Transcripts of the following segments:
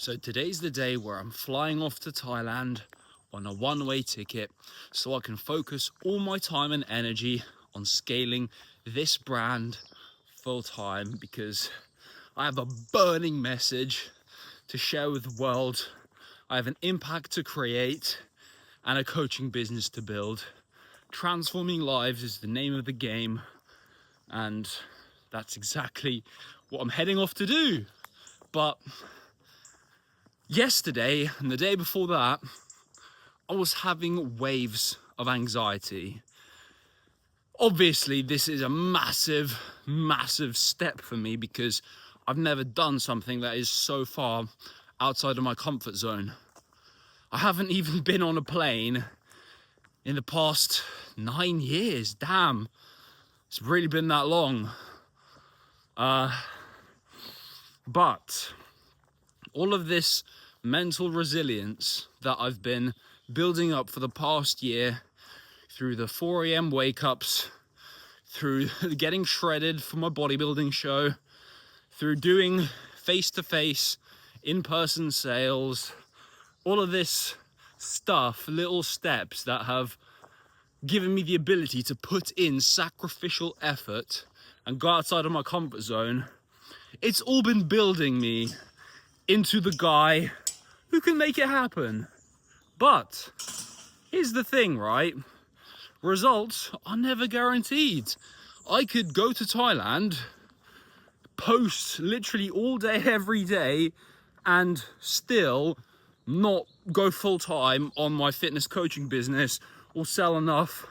So today's the day where I'm flying off to Thailand on a one-way ticket so I can focus all my time and energy on scaling this brand full time, because I have a burning message to share with the world. I have an impact to create and a coaching business to build. Transforming lives is the name of the game, and that's exactly what I'm heading off to do. But yesterday and the day before that, I was having waves of anxiety. Obviously, this is a massive step for me because I've never done something that is so far outside of my comfort zone. I haven't even been on a plane in the past 9 years. Damn, it's really been that long. But all of this mental resilience that I've been building up for the past year, through the 4 a.m. wake-ups, through getting shredded for my bodybuilding show, through doing face-to-face, in-person sales, all of this stuff, little steps that have given me the ability to put in sacrificial effort and go outside of my comfort zone. It's all been building me into the guy who can make it happen. But here's the thing, right? Results are never guaranteed. I could go to Thailand, post literally all day, every day, and still not go full time on my fitness coaching business or sell enough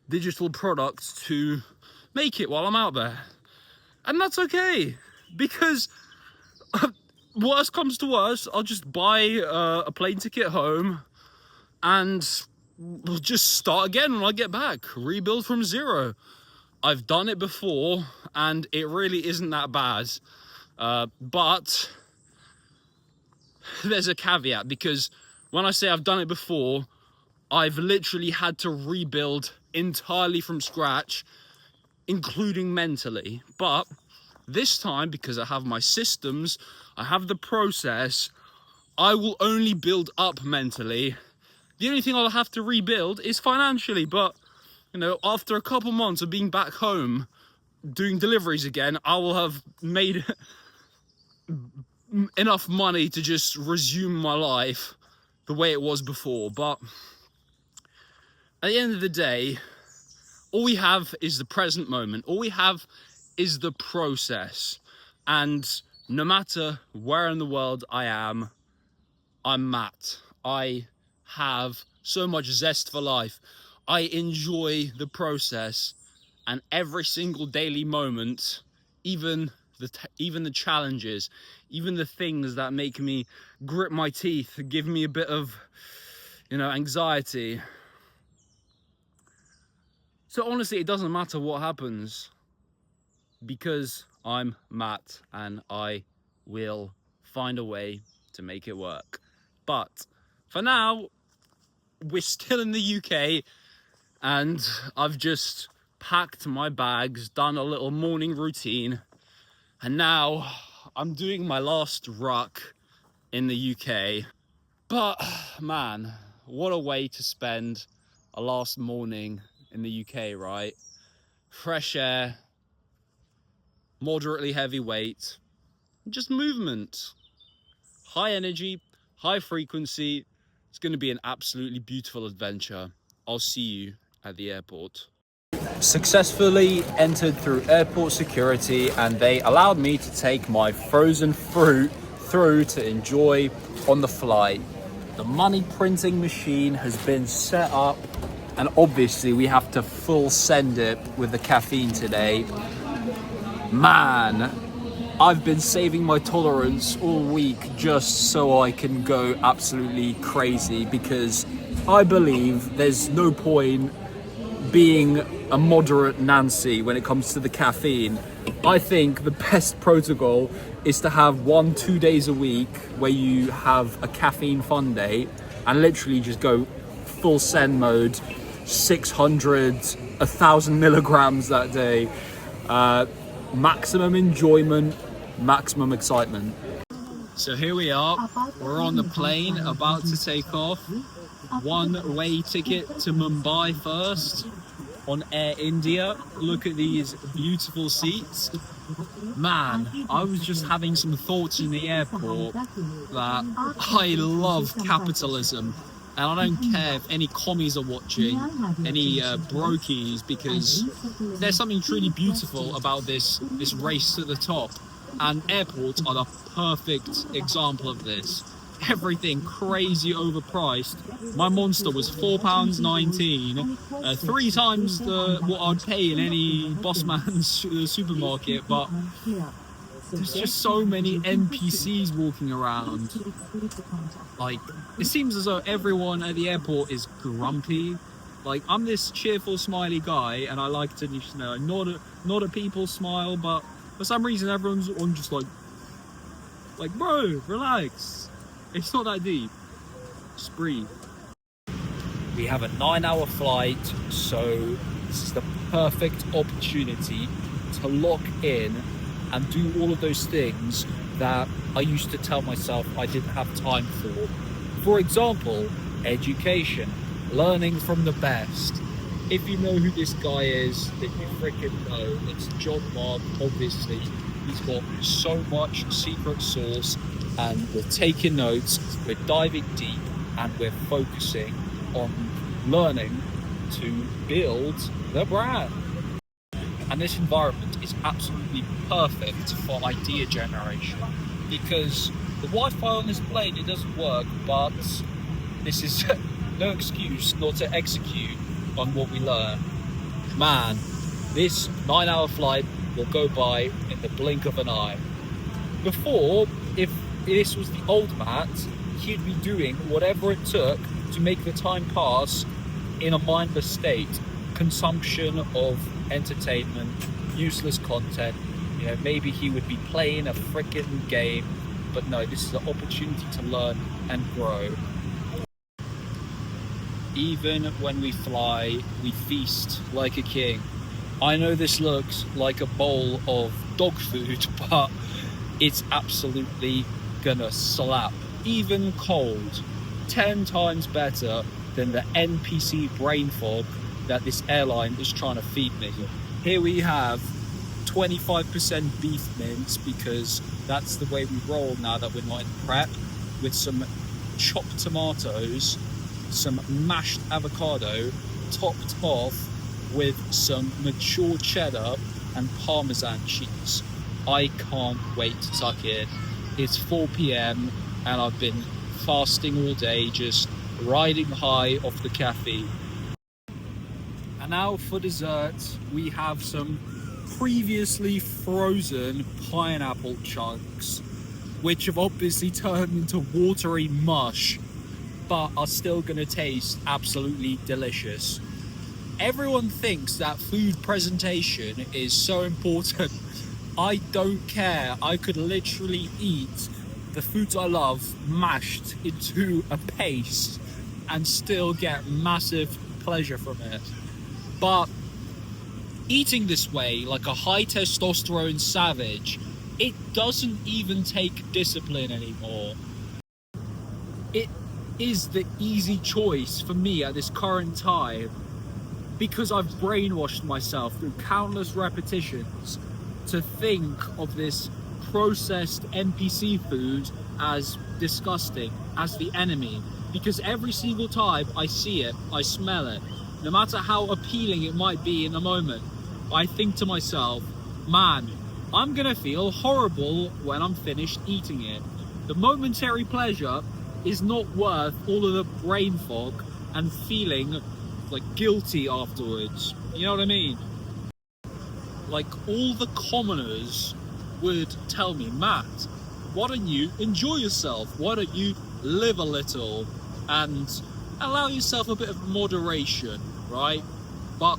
digital products to make it while I'm out there. And that's okay, because worst comes to worst, I'll just buy a plane ticket home and we'll just start again when I get back, rebuild from zero. I've done it before and it really isn't that bad. But there's a caveat, because when I say I've done it before, I've literally had to rebuild entirely from scratch, including mentally. But this time, because I have my systems, I have the process, I will only build up mentally. The only thing I'll have to rebuild is financially. But, you know, after a couple months of being back home doing deliveries again, I will have made enough money to just resume my life the way it was before. But at the end of the day, all we have is the present moment. All we have is the process. And no matter where in the world I am, I'm Matt. I have so much zest for life. I enjoy the process, and every single daily moment, even the challenges, even the things that make me grit my teeth, give me a bit of, anxiety. So honestly, it doesn't matter what happens, because I'm Matt and I will find a way to make it work. But for now, we're still in the UK, and I've just packed my bags, done a little morning routine, and now I'm doing my last ruck in the UK. But man, what a way to spend a last morning in the UK, right? Fresh air, moderately heavy weight, just movement, high energy, high frequency. It's going to be an absolutely beautiful adventure. I'll see you at the airport. Successfully entered through airport security, and they allowed me to take my frozen fruit through to enjoy on the flight. The money printing machine has been set up, and obviously we have to full send it with the caffeine today. Man, I've been saving my tolerance all week just so I can go absolutely crazy, because I believe there's no point being a moderate Nancy when it comes to the caffeine. I think the best protocol is to have 1-2 days a week where you have a caffeine fun day and literally just go full send mode, 600, 1,000 milligrams that day. Maximum enjoyment, maximum excitement. So here we are, we're on the plane about to take off. One-way ticket to Mumbai first on Air India. Look at these beautiful seats. Man, I was just having some thoughts in the airport that I love capitalism. And I don't care if any commies are watching, any brokies, because there's something truly beautiful about this race to the top. And airports are the perfect example of this. Everything crazy overpriced. My Monster was £4.19, 3 times what I'd pay in any Bossman's supermarket, but there's just so many NPCs walking around. Like, it seems as though everyone at the airport is grumpy. Like, I'm this cheerful, smiley guy, and I like to, you know, nod at people, smile, but for some reason everyone's on just like, bro, relax. It's not that deep. Just breathe. We have a 9-hour flight, so this is the perfect opportunity to lock in and do all of those things that I used to tell myself I didn't have time for. For example, education, learning from the best. If you know who this guy is, then you freaking know. It's John Mark, obviously. He's got so much secret sauce, and we're taking notes, we're diving deep, and we're focusing on learning to build the brand. And this environment is absolutely perfect for idea generation, because the Wi-Fi on this plane, it doesn't work, but this is no excuse not to execute on what we learn. Man, this 9-hour flight will go by in the blink of an eye. Before, if this was the old Matt, he'd be doing whatever it took to make the time pass in a mindless state. Consumption of entertainment, useless content. You know, maybe he would be playing a freaking game, but no, this is an opportunity to learn and grow. Even when we fly, we feast like a king. I know this looks like a bowl of dog food, but it's absolutely gonna slap. Even cold, 10 times better than the NPC brain fog that this airline is trying to feed me. Here we have 25% beef mince, because that's the way we roll now that we're not in prep, with some chopped tomatoes, some mashed avocado, topped off with some mature cheddar and Parmesan cheese. I can't wait to tuck in. It's 4 p.m. and I've been fasting all day, just riding high off the caffeine. And now for dessert, we have some previously frozen pineapple chunks, which have obviously turned into watery mush, but are still gonna taste absolutely delicious. Everyone thinks that food presentation is so important. I don't care. I could literally eat the foods I love mashed into a paste and still get massive pleasure from it. But eating this way, like a high testosterone savage, it doesn't even take discipline anymore. It is the easy choice for me at this current time, because I've brainwashed myself through countless repetitions to think of this processed NPC food as disgusting, as the enemy. Because every single time I see it, I smell it, no matter how appealing it might be in the moment, I think to myself, man, I'm gonna feel horrible when I'm finished eating it. The momentary pleasure is not worth all of the brain fog and feeling like guilty afterwards. You know what I mean? Like, all the commoners would tell me, Matt, why don't you enjoy yourself? Why don't you live a little and allow yourself a bit of moderation, right? But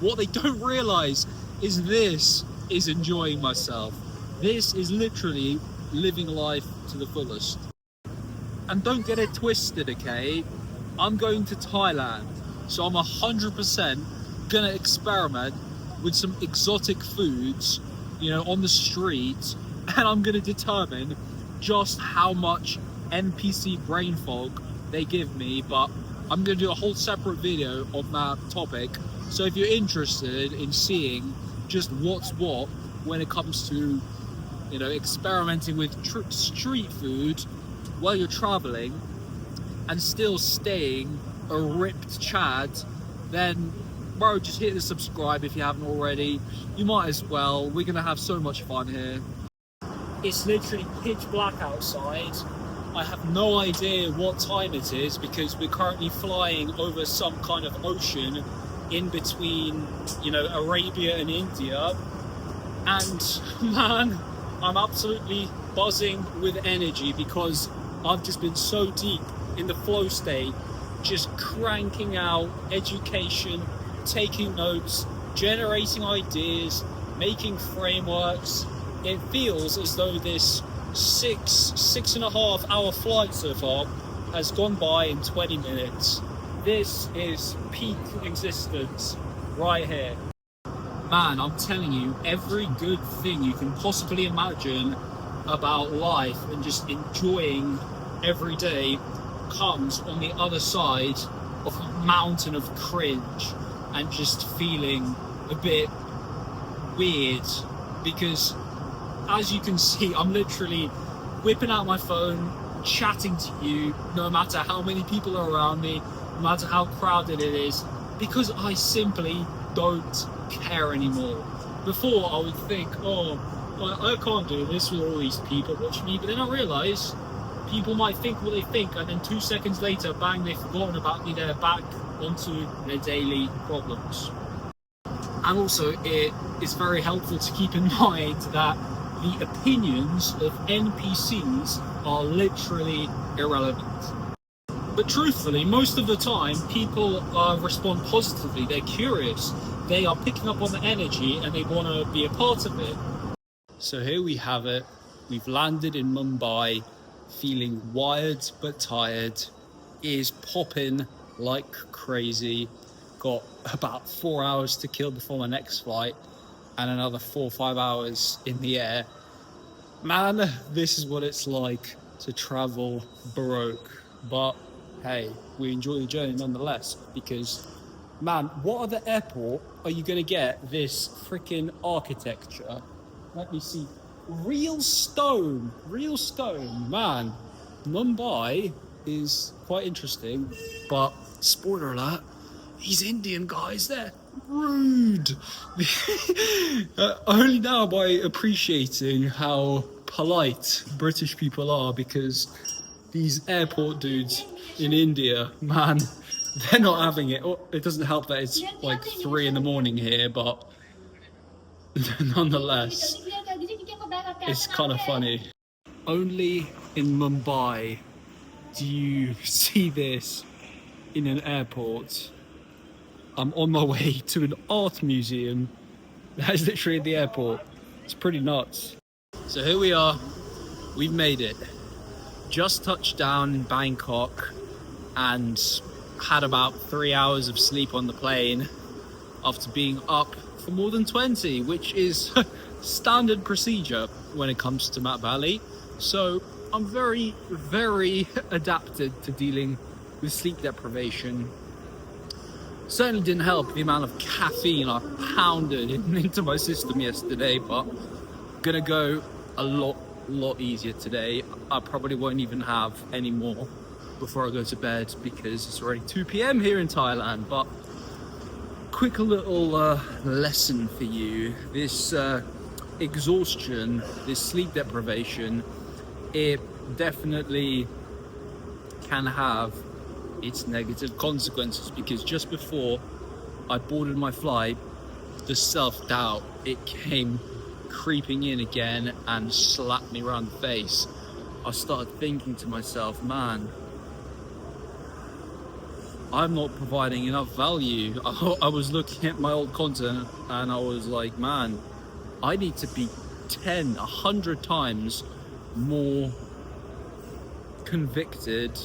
what they don't realize is this is enjoying myself. This is literally living life to the fullest. And don't get it twisted, okay? I'm going to Thailand, so I'm 100% gonna experiment with some exotic foods, you know, on the street, and I'm gonna determine just how much NPC brain fog they give me, but I'm going to do a whole separate video of that topic. So if you're interested in seeing just what's what when it comes to, you know, experimenting with street food while you're traveling and still staying a ripped Chad, then bro, just hit the subscribe if you haven't already. You might as well. We're gonna have so much fun here. It's literally pitch black outside. I have no idea what time it is because we're currently flying over some kind of ocean in between, you know, Arabia and India. And man, I'm absolutely buzzing with energy because I've just been so deep in the flow state, just cranking out education, taking notes, generating ideas, making frameworks. It feels as though this 6.5 hour flight so far has gone by in 20 minutes. This is peak existence right here. Man, I'm telling you, every good thing you can possibly imagine about life and just enjoying every day comes on the other side of a mountain of cringe and just feeling a bit weird, because as you can see, I'm literally whipping out my phone, chatting to you, no matter how many people are around me, no matter how crowded it is, because I simply don't care anymore. Before I would think, oh, well, I can't do this with all these people watching me, but then I realise people might think what they think, and then 2 seconds later, bang, they've forgotten about me, they're back onto their daily problems. And also, it is very helpful to keep in mind that the opinions of NPCs are literally irrelevant. But truthfully, most of the time, people respond positively. They're curious. They are picking up on the energy and they want to be a part of it. So here we have it. We've landed in Mumbai, feeling wired but tired. It is popping like crazy. Got about 4 hours to kill before my next flight and another 4 or 5 hours in the air. Man, this is what it's like to travel broke. But hey, we enjoy the journey nonetheless, because man, what other airport are you gonna get this freaking architecture? Let me see. Real stone, man. Mumbai is quite interesting, but spoiler alert, these Indian guys, they're rude. Only now by appreciating how polite British people are, because these airport dudes in India, man, they're not having it. It doesn't help that it's like 3 in the morning here, but nonetheless, it's kind of funny. Only in Mumbai do you see this in an airport. I'm on my way to an art museum that is literally at the airport. It's pretty nuts. So here we are, we've made it. Just touched down in Bangkok and had about 3 hours of sleep on the plane after being up for more than 20, which is standard procedure when it comes to Mat Valley. So I'm very, very adapted to dealing with sleep deprivation. Certainly didn't help the amount of caffeine I pounded into my system yesterday, but gonna go a lot easier today. I probably won't even have any more before I go to bed because it's already 2 p.m. here in Thailand. But quick little lesson for you. This exhaustion, this sleep deprivation, it definitely can have its negative consequences, because just before I boarded my flight, the self-doubt, it came creeping in again and slapped me around the face. I started thinking to myself, man, I'm not providing enough value. I was looking at my old content and I was like, man, I need to be 100 times more convicted,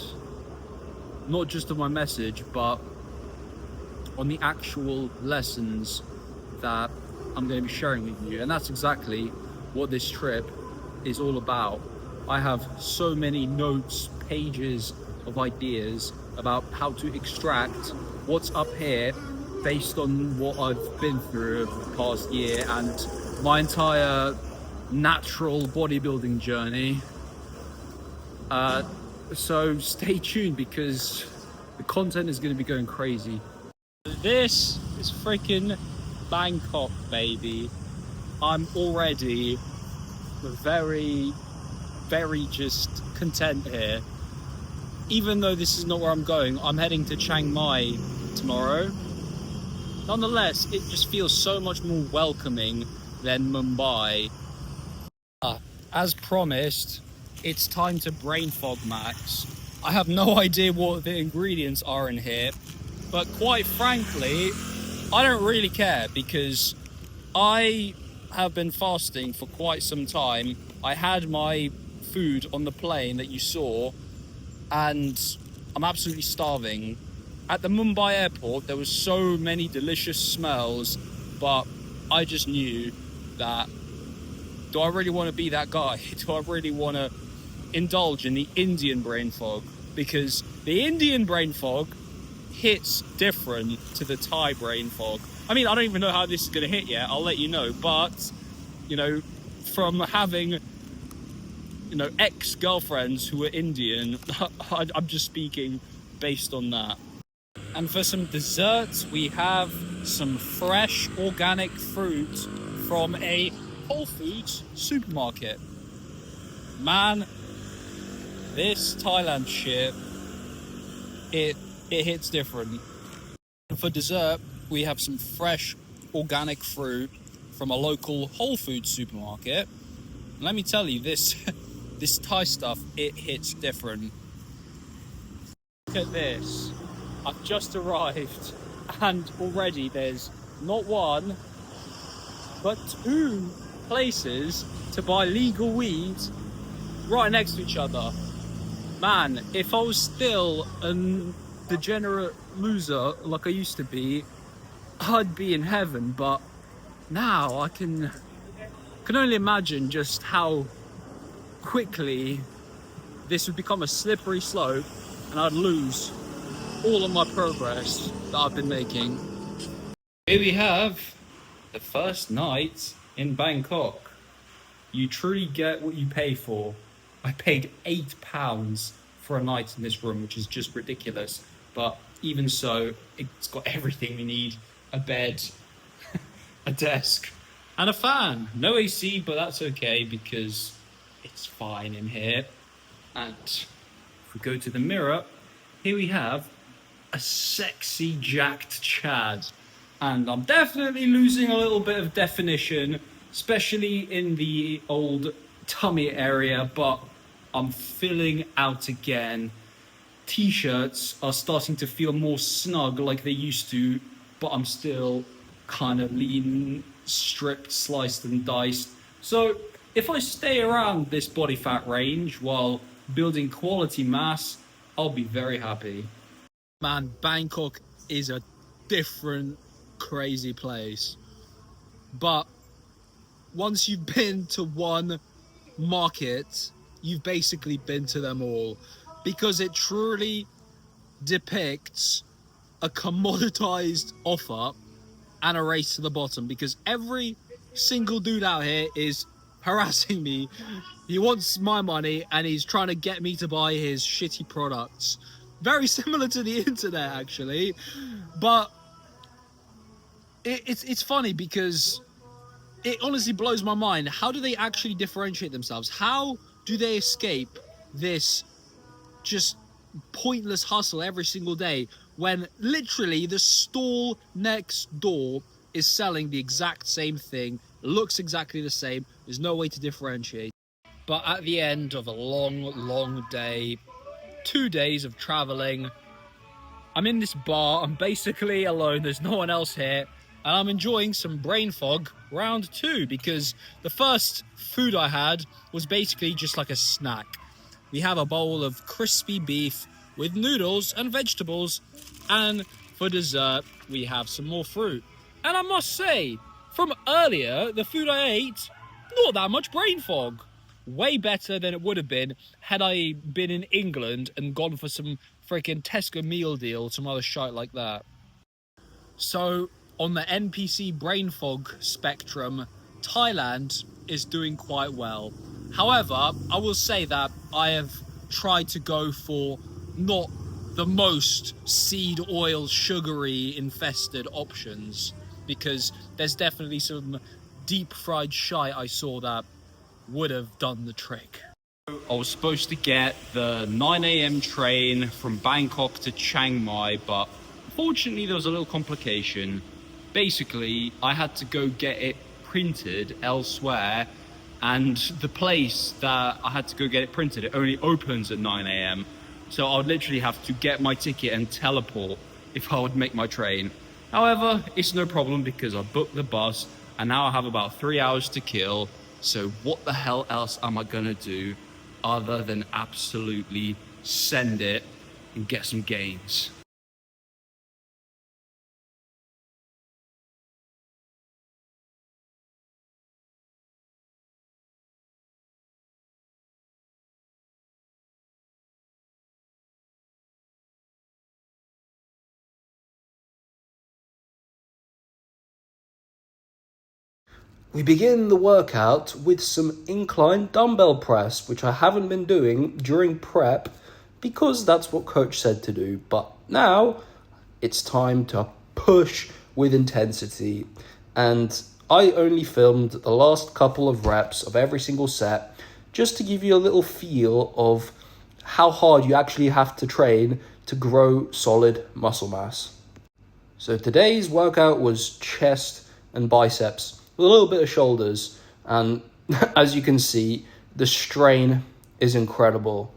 not just of my message, but on the actual lessons that I'm going to be sharing with you. And that's exactly what this trip is all about. I have so many notes, pages of ideas about how to extract what's up here based on what I've been through over the past year and my entire natural bodybuilding journey. So stay tuned because the content is going to be going crazy. This is freaking Bangkok, baby. I'm already very just content here. Even though this is not where I'm going, I'm heading to Chiang Mai tomorrow. Nonetheless, it just feels so much more welcoming than Mumbai. As promised, it's time to brain fog max. I have no idea what the ingredients are in here, but quite frankly, I don't really care because I have been fasting for quite some time. I had my food on the plane that you saw, and I'm absolutely starving. At the Mumbai airport, there was so many delicious smells, but I just knew that, do I really want to be that guy? Do I really want to indulge in the Indian brain fog? Because the Indian brain fog hits different to the Thai brain fog. I mean, I don't even know how this is going to hit yet. I'll let you know. But, you know, from having, you know, ex-girlfriends who are Indian, I'm just speaking based on that. And for some desserts, we have some fresh organic fruit from a Whole Foods supermarket. Man, this Thailand shit, it hits different. And for dessert, we have some fresh organic fruit from a local Whole Foods supermarket. And let me tell you, this Thai stuff, it hits different. Look at this. I've just arrived and already there's not one, but two places to buy legal weed right next to each other. Man, if I was still a degenerate loser like I used to be, I'd be in heaven, but now I can only imagine just how quickly this would become a slippery slope and I'd lose all of my progress that I've been making. Here we have the first night in Bangkok. You truly get what you pay for. I paid £8 for a night in this room, which is just ridiculous. But even so, it's got everything we need. A bed, a desk, and a fan. No AC, but that's okay because it's fine in here. And if we go to the mirror, here we have a sexy jacked Chad. And I'm definitely losing a little bit of definition, especially in the old tummy area, but I'm filling out again. T-shirts are starting to feel more snug like they used to, but I'm still kind of lean, stripped, sliced and diced. So if I stay around this body fat range while building quality mass, I'll be very happy. Man, Bangkok is a different, crazy place. But once you've been to one market, you've basically been to them all. Because it truly depicts a commoditized offer and a race to the bottom. Because every single dude out here is harassing me. He wants my money and he's trying to get me to buy his shitty products. Very similar to the internet, actually. But it's funny because it honestly blows my mind. How do they actually differentiate themselves? How do they escape this just pointless hustle every single day when literally the stall next door is selling the exact same thing, looks exactly the same, there's no way to differentiate. But at the end of a long day, 2 days of traveling, I'm in this bar, I'm basically alone, there's no one else here, and I'm enjoying some brain fog round 2 because the first food I had was basically just like a snack. We have a bowl of crispy beef with noodles and vegetables, and for dessert we have some more fruit. And I must say, from earlier, the food I ate, not that much brain fog. way better than it would have been had I been in England and gone for some freaking Tesco meal deal, some other shite like that. So, on the NPC brain fog spectrum, Thailand is doing quite well. However, I will say that I have tried to go for not the most seed oil, sugary infested options, because there's definitely some deep fried shite I saw that would have done the trick. I was supposed to get the 9 a.m. train from Bangkok to Chiang Mai, but unfortunately there was a little complication. Basically, I had to go get it printed elsewhere, and the place that I had to go get it printed, it only opens at 9 a.m. So I would literally have to get my ticket and teleport if I would make my train. However, it's no problem because I booked the bus and now I have about 3 hours to kill. So what the hell else am I gonna do other than absolutely send it and get some gains? We begin the workout with some incline dumbbell press, which I haven't been doing during prep because that's what coach said to do. But now it's time to push with intensity. And I only filmed the last couple of reps of every single set just to give you a little feel of how hard you actually have to train to grow solid muscle mass. So today's workout was chest and biceps, with a little bit of shoulders, and as you can see, the strain is incredible.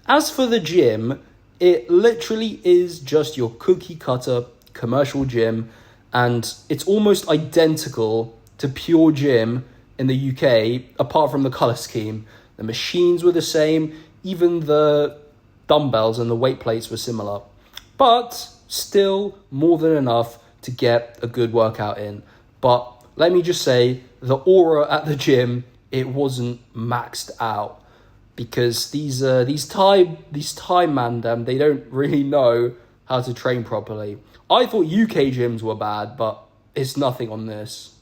As for the gym, it literally is just your cookie cutter commercial gym, and it's almost identical to pure gym in the UK, apart from the colour scheme. The machines were the same, even the dumbbells and the weight plates were similar, but still more than enough to get a good workout in. But let me just say, the aura at the gym, it wasn't maxed out, because these Thai man, they don't really know how to train properly. I thought UK gyms were bad, but it's nothing on this.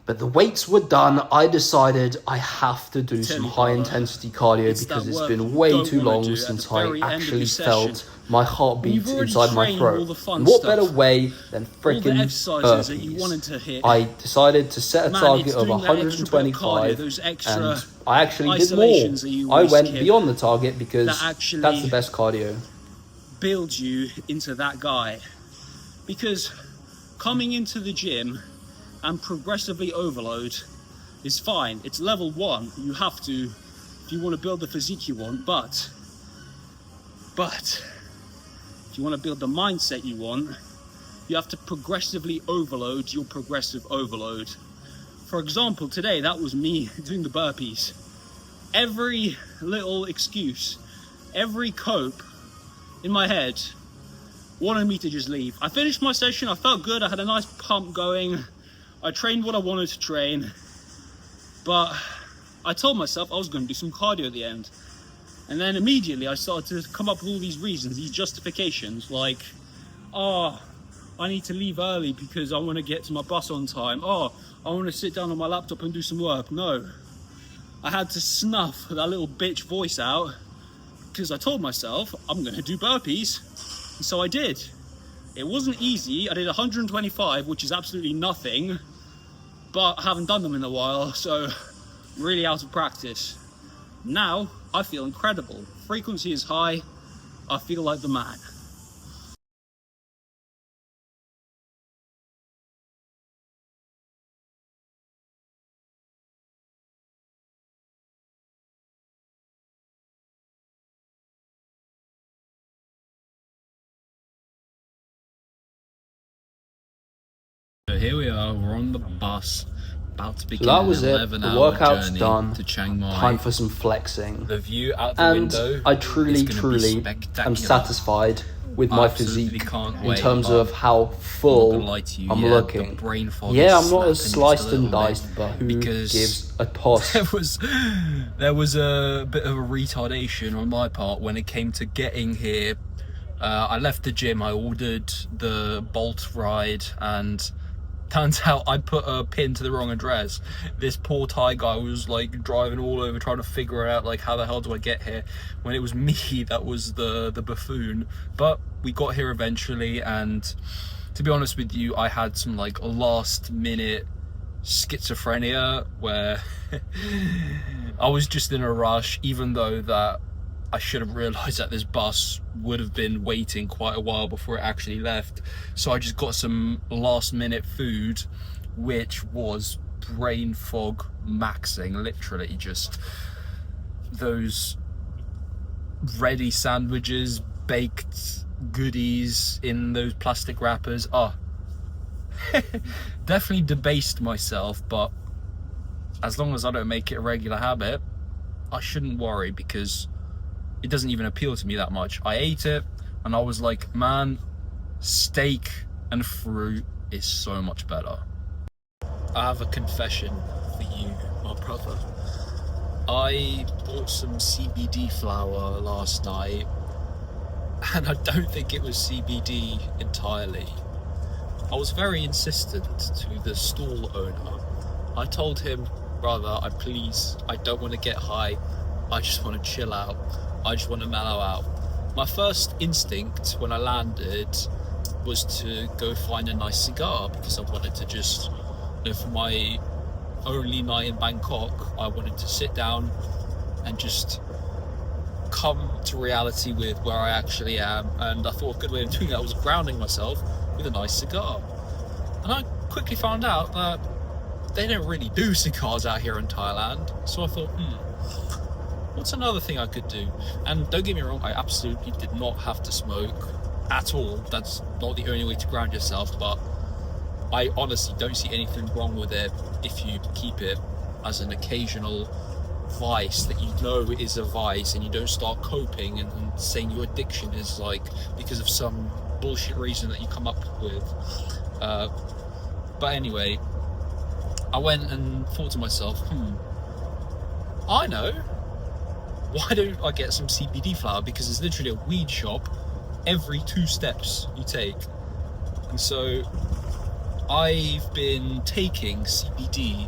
But the weights were done. I decided I have to do some high intensity cardio because it's been way too long since I actually felt my heartbeat inside my throat. And what better way than freaking burpees? I decided to set a target of 125, and I actually did more. I went beyond the target because that's the best cardio. Build you into that guy, because coming into the gym and progressively overload is fine. It's level 1. You have to, if you want to build the physique you want, but if you want to build the mindset you want, you have to progressively overload your progressive overload. For example, today, that was me doing the burpees. Every little excuse, every cope in my head wanted me to just leave. I finished my session, I felt good, I had a nice pump going, I trained what I wanted to train, but I told myself I was going to do some cardio at the end. And then immediately I started to come up with all these reasons, these justifications, like, oh, I need to leave early because I want to get to my bus on time. Oh, I want to sit down on my laptop and do some work. No, I had to snuff that little bitch voice out because I told myself I'm going to do burpees. And so I did. It wasn't easy. I did 125, which is absolutely nothing, but I haven't done them in a while, so I'm really out of practice. Now, I feel incredible. Frequency is high. I feel like the man. So here we are, we're on the bus, about to begin that was an it. The 11-hour workout's journey done. to Chiang Mai. Time for some flexing. The view out the And window I truly is gonna be am spectacular. satisfied with I my absolutely physique can't in wait, terms but of how I'm not full gonna lie to you, I'm yeah, looking. the brain fog Yeah, is I'm not as snapping just sliced a and little bit, diced, but who because gives a toss? there was a bit of a retardation on my part when it came to getting here. I left the gym, I ordered the Bolt ride, and turns out I put a pin to the wrong address. This poor Thai guy was like driving all over trying to figure out like how the hell do I get here, when it was me that was the buffoon. But we got here eventually, and to be honest with you, I had some like last minute schizophrenia where I was just in a rush, even though that I should have realised that this bus would have been waiting quite a while before it actually left. So I just got some last minute food, which was brain fog maxing, literally just those ready sandwiches, baked goodies in those plastic wrappers. Definitely debased myself, but as long as I don't make it a regular habit, I shouldn't worry, because it doesn't even appeal to me that much. I ate it and I was like, man, steak and fruit is so much better. I have a confession for you, my brother. I bought some CBD flour last night, and I don't think it was CBD entirely. I was very insistent to the stall owner. I told him, brother, I don't want to get high. I just want to chill out. I just want to mellow out. My first instinct when I landed was to go find a nice cigar, because I wanted to just, for my only night in Bangkok, I wanted to sit down and just come to reality with where I actually am. And I thought a good way of doing that was grounding myself with a nice cigar. And I quickly found out that they don't really do cigars out here in Thailand. So I thought, what's another thing I could do? And don't get me wrong, I absolutely did not have to smoke at all. That's not the only way to ground yourself, but I honestly don't see anything wrong with it if you keep it as an occasional vice that you know is a vice, and you don't start coping and saying your addiction is like because of some bullshit reason that you come up with. But anyway, I went and thought to myself, I know, why don't I get some CBD flower? Because there's literally a weed shop every 2 steps you take. And so I've been taking CBD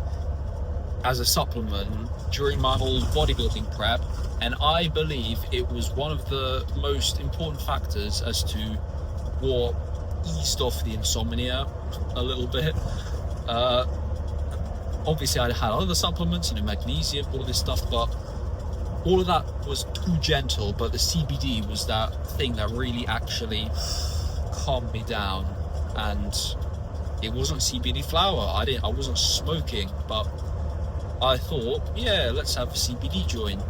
as a supplement during my whole bodybuilding prep, and I believe it was one of the most important factors as to what eased off the insomnia a little bit. Obviously I had other supplements, magnesium, all this stuff, but all of that was too gentle. But the CBD was that thing that really actually calmed me down. And it wasn't CBD flower. I wasn't smoking, but I thought, yeah, let's have a CBD joint.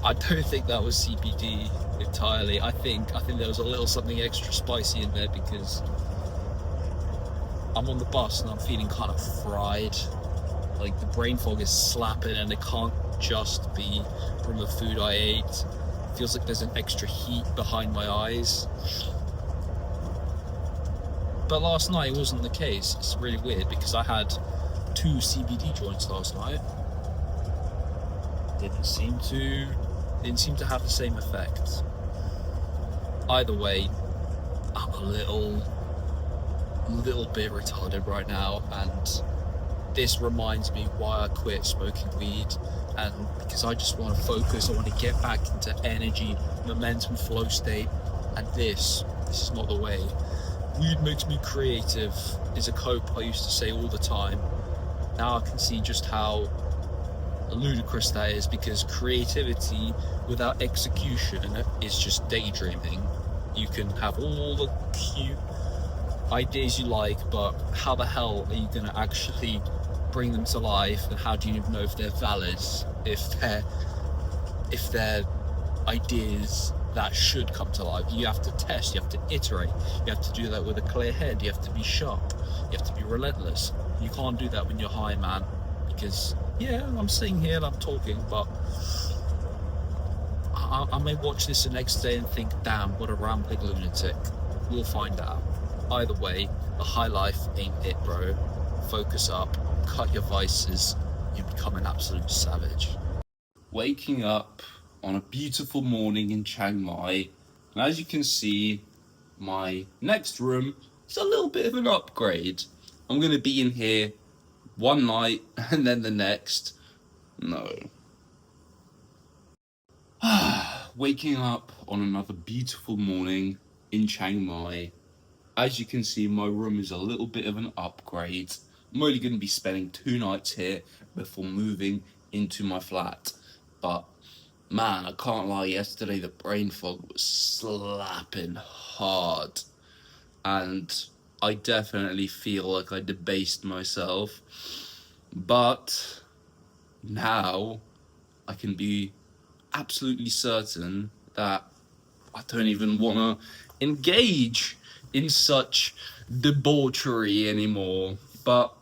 I don't think that was CBD entirely. I think there was a little something extra spicy in there, because I'm on the bus and I'm feeling kind of fried. Like the brain fog is slapping, and it can't just be from the food I ate. It feels like there's an extra heat behind my eyes. But last night it wasn't the case. It's really weird, because I had 2 CBD joints last night. Didn't seem to have the same effect. Either way, I'm a little bit retarded right now, and this reminds me why I quit smoking weed. And because I just want to focus, I want to get back into energy, momentum, flow state, and this is not the way. Weed makes me creative is a quote I used to say all the time. Now I can see just how ludicrous that is, because creativity without execution is just daydreaming. You can have all the cute ideas you like, but how the hell are you going to actually bring them to life, and how do you even know if they're valid, if they're ideas that should come to life? You have to test, you have to iterate, you have to do that with a clear head, you have to be sharp, you have to be relentless. You can't do that when you're high, man, because yeah, I'm sitting here and I'm talking, but I may watch this the next day and think, damn, what a rambling lunatic. We'll find out. Either way, the high life ain't it, bro. Focus up, cut your vices, you become an absolute savage. Waking up on a beautiful morning in Chiang Mai, and as you can see, my next room is a little bit of an upgrade. I'm gonna be in here one night and then the next. No. Waking up on another beautiful morning in Chiang Mai. As you can see, my room is a little bit of an upgrade. I'm only going to be spending 2 nights here before moving into my flat. But man, I can't lie, yesterday the brain fog was slapping hard. And I definitely feel like I debased myself. But now I can be absolutely certain that I don't even want to engage in such debauchery anymore. But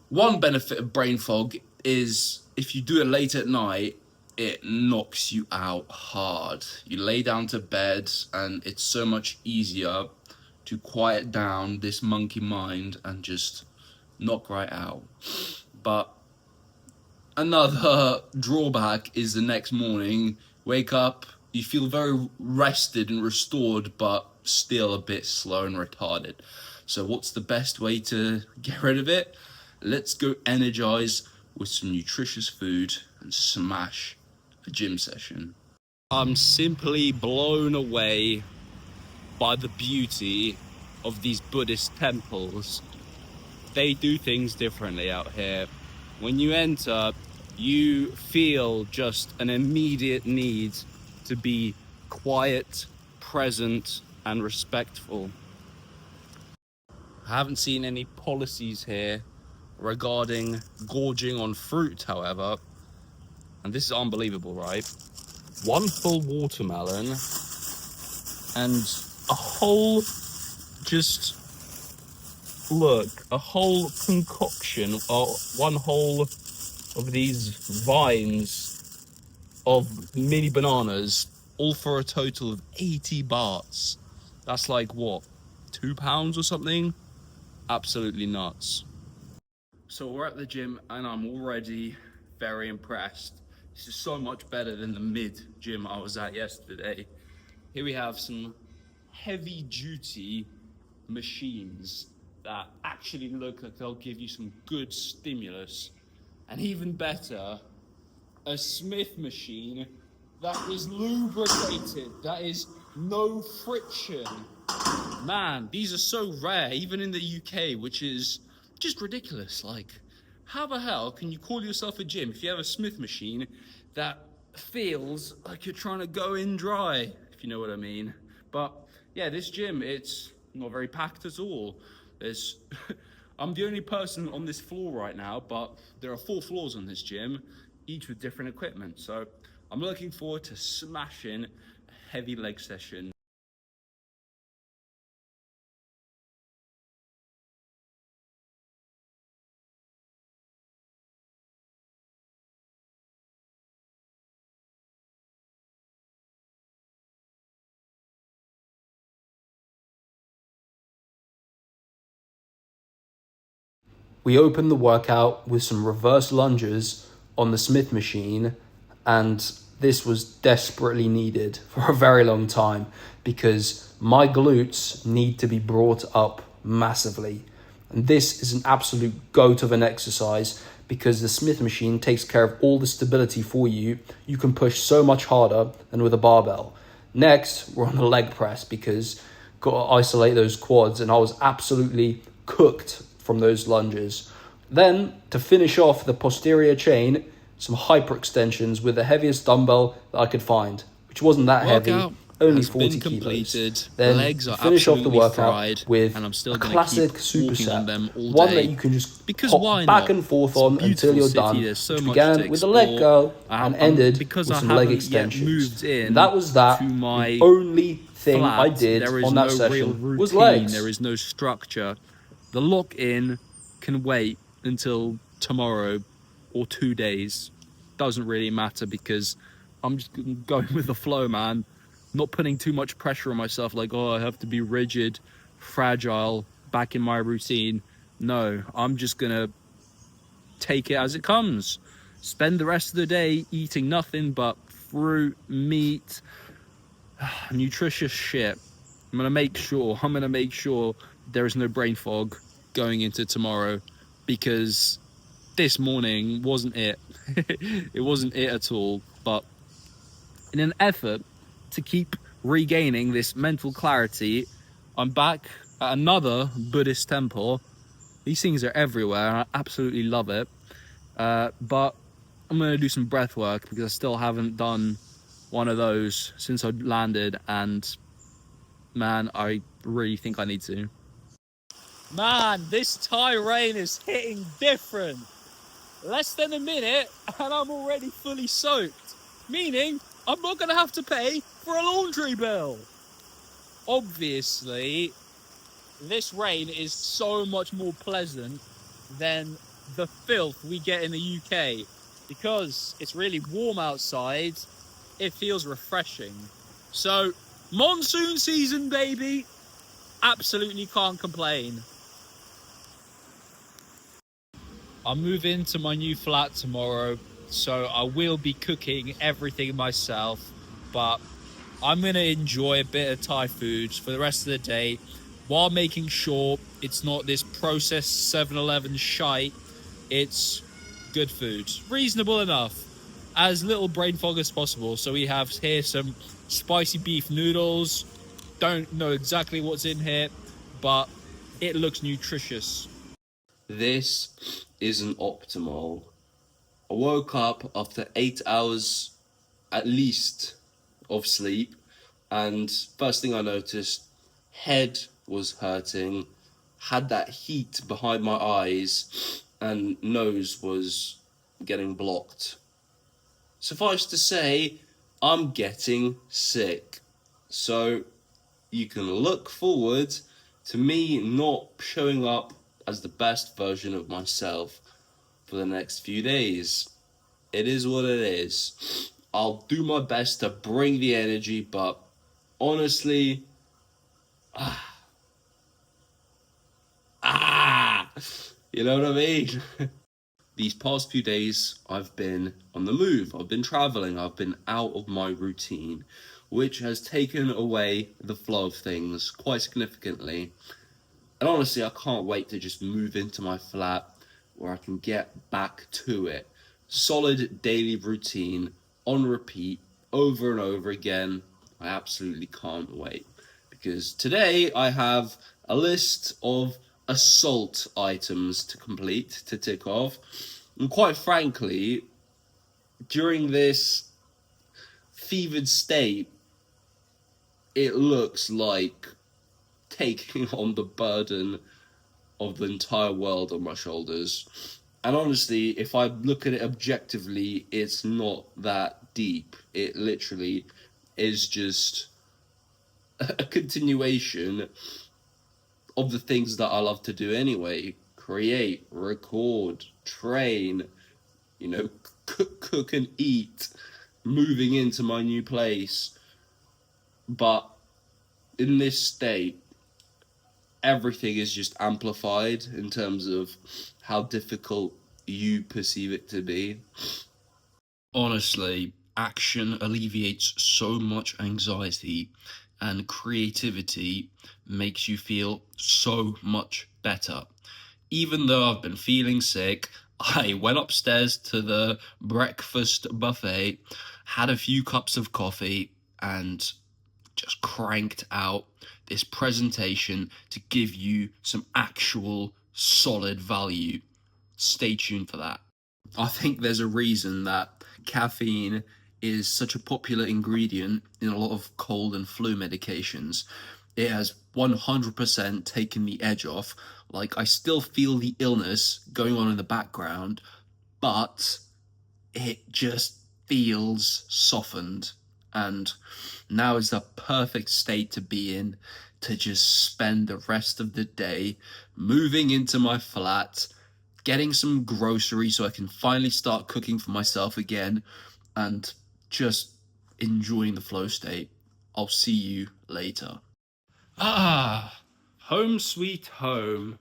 one benefit of brain fog is if you do it late at night, it knocks you out hard. You lay down to bed and it's so much easier to quiet down this monkey mind and just knock right out. But another drawback is the next morning, wake up, you feel very rested and restored, but still a bit slow and retarded. So what's the best way to get rid of it? Let's go energize with some nutritious food and smash a gym session. I'm simply blown away by the beauty of these Buddhist temples. They do things differently out here. When you enter, you feel just an immediate need to be quiet, present, and respectful. I haven't seen any policies here regarding gorging on fruit, however, and this is unbelievable, right? One full watermelon and a whole, just look, a whole concoction, or one whole of these vines of mini bananas, all for a total of 80 bahts. That's like what, £2 or something? Absolutely nuts. So we're at the gym and I'm already very impressed. This is so much better than the mid gym I was at yesterday. Here we have some heavy duty machines that actually look like they'll give you some good stimulus. And even better, a Smith machine that is lubricated, that is no friction. Man, these are so rare, even in the UK, which is just ridiculous. Like, how the hell can you call yourself a gym if you have a Smith machine that feels like you're trying to go in dry, if you know what I mean? But yeah, this gym, it's not very packed at all. There's I'm the only person on this floor right now, but there are 4 floors on this gym, each with different equipment. So I'm looking forward to smashing a heavy leg session. We opened the workout with some reverse lunges on the Smith machine, and this was desperately needed for a very long time because my glutes need to be brought up massively. And this is an absolute goat of an exercise because the Smith machine takes care of all the stability for you. You can push so much harder than with a barbell. Next, we're on the leg press because got to isolate those quads, and I was absolutely cooked from those lunges. Then, to finish off the posterior chain, some hyperextensions with the heaviest dumbbell that I could find, which wasn't that heavy, only 40 kilos. Then legs are finish off the workout fried, with and I'm still a gonna classic keep superset, them all one day. that you can just Because hop why back not? and forth It's a on until beautiful you're city, done, there's so which much began to with the leg explore. curl and ended Because with I some leg haven't yet extensions. moved in And that was that. to my The only thing flat, I did there is on that no real session routine, was legs. there is no structure. The lock-in can wait until tomorrow or 2 days. Doesn't really matter because I'm just going with the flow, man. Not putting too much pressure on myself, like, oh, I have to be rigid, fragile, back in my routine. No, I'm just gonna take it as it comes. Spend the rest of the day eating nothing but fruit, meat, nutritious shit. I'm gonna make sure there is no brain fog going into tomorrow, because this morning wasn't it. It wasn't it at all. But in an effort to keep regaining this mental clarity, I'm back at another Buddhist temple. These things are everywhere, and I absolutely love it. But I'm gonna do some breath work because I still haven't done one of those since I landed, and man, I really think I need to. Man, this Thai rain is hitting different. Less than a minute and I'm already fully soaked, meaning I'm not gonna have to pay for a laundry bill. Obviously, this rain is so much more pleasant than the filth we get in the UK. Because it's really warm outside, it feels refreshing. So, monsoon season, baby. Absolutely can't complain. I move into my new flat tomorrow, so I will be cooking everything myself, but I'm gonna enjoy a bit of Thai food for the rest of the day while making sure it's not this processed 7-Eleven shite. It's good food, reasonable enough, as little brain fog as possible. So we have here some spicy beef noodles. Don't know exactly what's in here, but it looks nutritious. This isn't optimal. I woke up after 8 hours at least of sleep, and first thing I noticed, head was hurting, had that heat behind my eyes, and nose was getting blocked. Suffice to say, I'm getting sick. So you can look forward to me not showing up as the best version of myself for the next few days. It is what it is. I'll do my best to bring the energy, but honestly, you know what I mean? These past few days, I've been on the move. I've been traveling. I've been out of my routine, which has taken away the flow of things quite significantly. And honestly, I can't wait to just move into my flat where I can get back to it. Solid daily routine on repeat over and over again. I absolutely can't wait. Because today I have a list of assault items to complete, to tick off. And quite frankly, during this fevered state, it looks like taking on the burden of the entire world on my shoulders. And honestly, if I look at it objectively, it's not that deep. It literally is just a continuation of the things that I love to do anyway. Create, record, train, cook and eat, moving into my new place. But in this state, everything is just amplified in terms of how difficult you perceive it to be. Honestly, action alleviates so much anxiety, and creativity makes you feel so much better. Even though I've been feeling sick, I went upstairs to the breakfast buffet, had a few cups of coffee, and just cranked out this presentation to give you some actual solid value. Stay tuned for that. I think there's a reason that caffeine is such a popular ingredient in a lot of cold and flu medications. It has 100% taken the edge off. Like, I still feel the illness going on in the background, but it just feels softened. And now is the perfect state to be in to just spend the rest of the day moving into my flat, getting some groceries so I can finally start cooking for myself again, and just enjoying the flow state. I'll see you later. Home sweet home.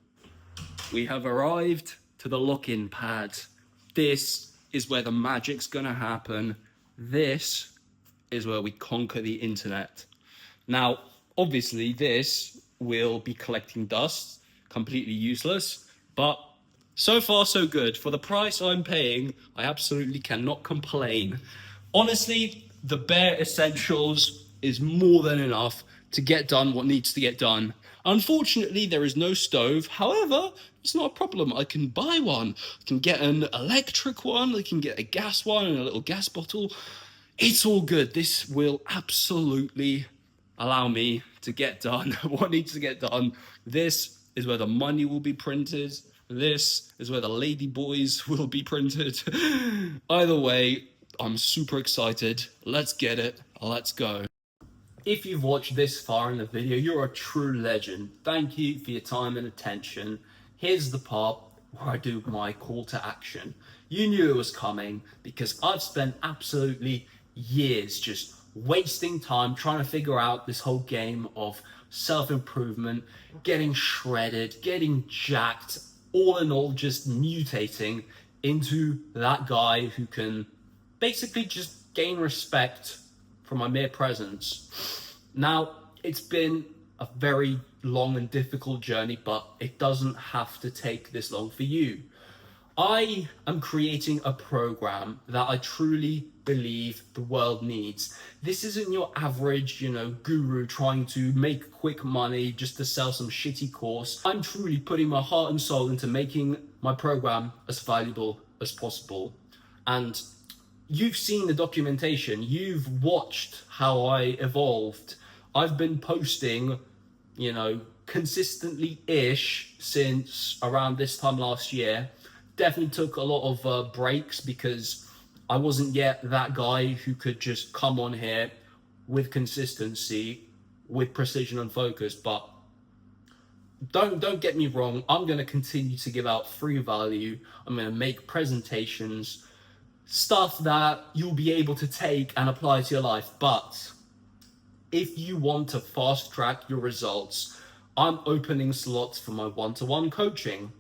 We have arrived to the lock-in pad. This is where the magic's gonna happen. This is where we conquer the internet. Now, obviously, this will be collecting dust, completely useless, but so far so good. For the price I'm paying, I absolutely cannot complain. Honestly, the bare essentials is more than enough to get done what needs to get done. Unfortunately, there is no stove. However, it's not a problem. I can buy one. I can get an electric one. I can get a gas one and a little gas bottle. It's all good. This will absolutely allow me to get done what needs to get done. This is where the money will be printed. This is where the lady boys will be printed. Either way, I'm super excited. Let's get it. Let's go. If you've watched this far in the video, you're a true legend. Thank you for your time and attention. Here's the part where I do my call to action. You knew it was coming because I've spent absolutely years just wasting time trying to figure out this whole game of self-improvement, getting shredded, getting jacked, all in all just mutating into that guy who can basically just gain respect from my mere presence. Now, it's been a very long and difficult journey, but it doesn't have to take this long for you. I am creating a program that I truly believe the world needs. This isn't your average, guru trying to make quick money just to sell some shitty course. I'm truly putting my heart and soul into making my program as valuable as possible. And you've seen the documentation, you've watched how I evolved. I've been posting, consistently-ish since around this time last year. Definitely took a lot of breaks because I wasn't yet that guy who could just come on here with consistency, with precision and focus. But don't get me wrong, I'm going to continue to give out free value. I'm going to make presentations, stuff that you'll be able to take and apply to your life. But if you want to fast track your results, I'm opening slots for my one-to-one coaching.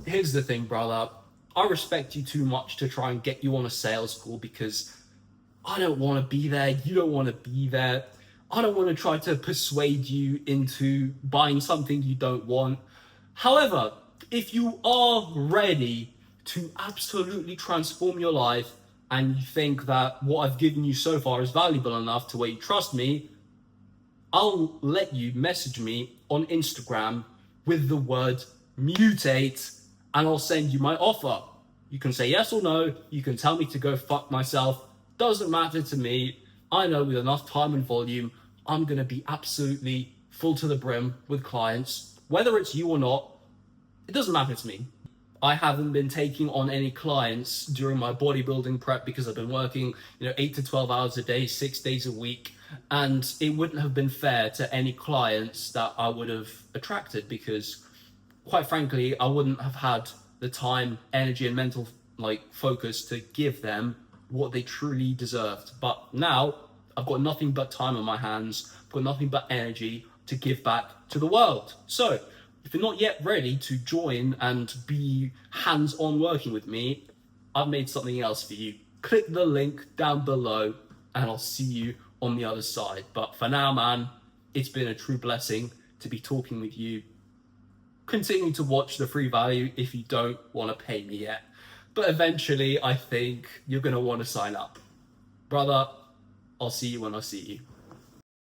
Here's the thing, brother. I respect you too much to try and get you on a sales call because I don't want to be there. You don't want to be there. I don't want to try to persuade you into buying something you don't want. However, if you are ready to absolutely transform your life and you think that what I've given you so far is valuable enough to where you trust me, I'll let you message me on Instagram with the word mutate and I'll send you my offer. You can say yes or no. You can tell me to go fuck myself. Doesn't matter to me. I know with enough time and volume, I'm going to be absolutely full to the brim with clients. Whether it's you or not, it doesn't matter to me. I haven't been taking on any clients during my bodybuilding prep because I've been working, 8 to 12 hours a day, 6 days a week. And it wouldn't have been fair to any clients that I would have attracted because, quite frankly, I wouldn't have had the time, energy, and mental focus to give them what they truly deserved. But now I've got nothing but time on my hands. I've got nothing but energy to give back to the world. So if you're not yet ready to join and be hands-on working with me, I've made something else for you. Click the link down below and I'll see you on the other side. But for now, man, it's been a true blessing to be talking with you. Continue to watch the free value if you don't want to pay me yet. But eventually, I think you're going to want to sign up. Brother, I'll see you when I see you.